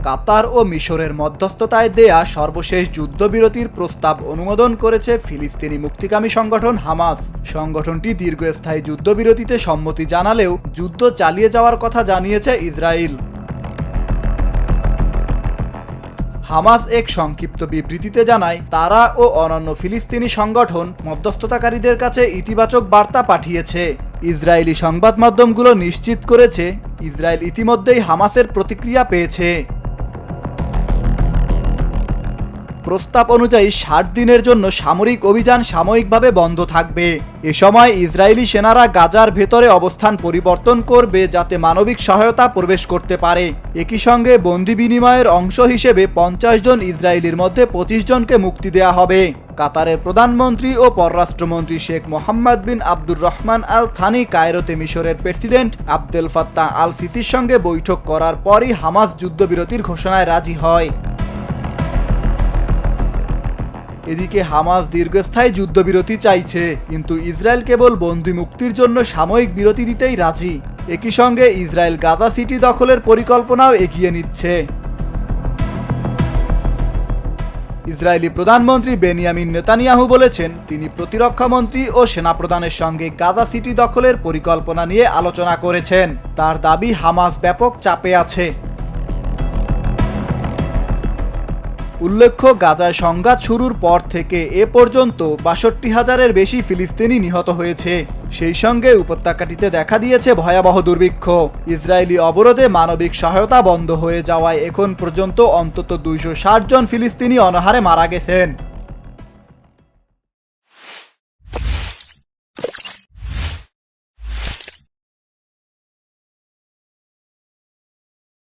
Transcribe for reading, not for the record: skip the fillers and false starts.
কাতার ও মিশরের মধ্যস্থতায় দেয়া সর্বশেষ যুদ্ধবিরতির প্রস্তাব অনুমোদন করেছে ফিলিস্তিনি মুক্তিকামী সংগঠন হামাস। সংগঠনটি দীর্ঘস্থায়ী যুদ্ধবিরতিতে সম্মতি জানালেও যুদ্ধ চালিয়ে যাওয়ার কথা জানিয়েছে ইসরায়েল। হামাস এক সংক্ষিপ্ত বিবৃতিতে জানায়, তারা ও অন্যান্য ফিলিস্তিনি সংগঠন মধ্যস্থতাকারীদের কাছে ইতিবাচক বার্তা পাঠিয়েছে। ইসরায়েলি সংবাদ মাধ্যমগুলো নিশ্চিত করেছে, ইসরায়েল ইতিমধ্যেই হামাসের প্রতিক্রিয়া পেয়েছে। প্রস্তাব অনুযায়ী 60 দিনের জন্য সামরিক অভিযান সাময়িকভাবে বন্ধ থাকবে। এ সময় ইসরায়েলি সেনারা গাজার ভেতরে অবস্থান পরিবর্তন করবে যাতে মানবিক সহায়তা প্রবেশ করতে পারে। একই সঙ্গে বন্দি বিনিময়ের অংশ হিসেবে 50 জন ইসরায়েলির মধ্যে 25 জনকে মুক্তি দেয়া হবে। কাতারের প্রধানমন্ত্রী ও পররাষ্ট্রমন্ত্রী শেখ মোহাম্মদ বিন আব্দুর রহমান আল থানি কায়রোতে মিশরের প্রেসিডেন্ট আবদেল ফাত্তাহ আল সিসির সঙ্গে বৈঠক করার পরই হামাস যুদ্ধবিরতির ঘোষণায় রাজি হয়। এদিকে হামাস দীর্ঘস্থায়ী যুদ্ধবিরতি চাইছে, কিন্তু ইসরায়েল কেবল বন্দি মুক্তির জন্য সাময়িক বিরতি দিতেই রাজি। একই সঙ্গে ইসরায়েল গাজা সিটি দখলের পরিকল্পনাও এগিয়ে নিচ্ছে। ইসরায়েলি প্রধানমন্ত্রী বেনিয়ামিন নেতানিয়াহু বলেছেন, তিনি প্রতিরক্ষামন্ত্রী ও সেনাপ্রধানের সঙ্গে গাজা সিটি দখলের পরিকল্পনা নিয়ে আলোচনা করেছেন। তার দাবি, হামাস ব্যাপক চাপে আছে। উল্লেখ্য, গাজায় সংঘাত শুরুর পর থেকে এ পর্যন্ত ৬২,০০০-এর বেশি ফিলিস্তিনি নিহত হয়েছে। সেই সঙ্গে উপত্যকাটিতে দেখা দিয়েছে ভয়াবহ দুর্ভিক্ষ। ইসরায়েলি অবরোধে মানবিক সহায়তা বন্ধ হয়ে যাওয়ায় এখন পর্যন্ত অন্তত ২৬০ জন ফিলিস্তিনি অনাহারে মারা গেছেন।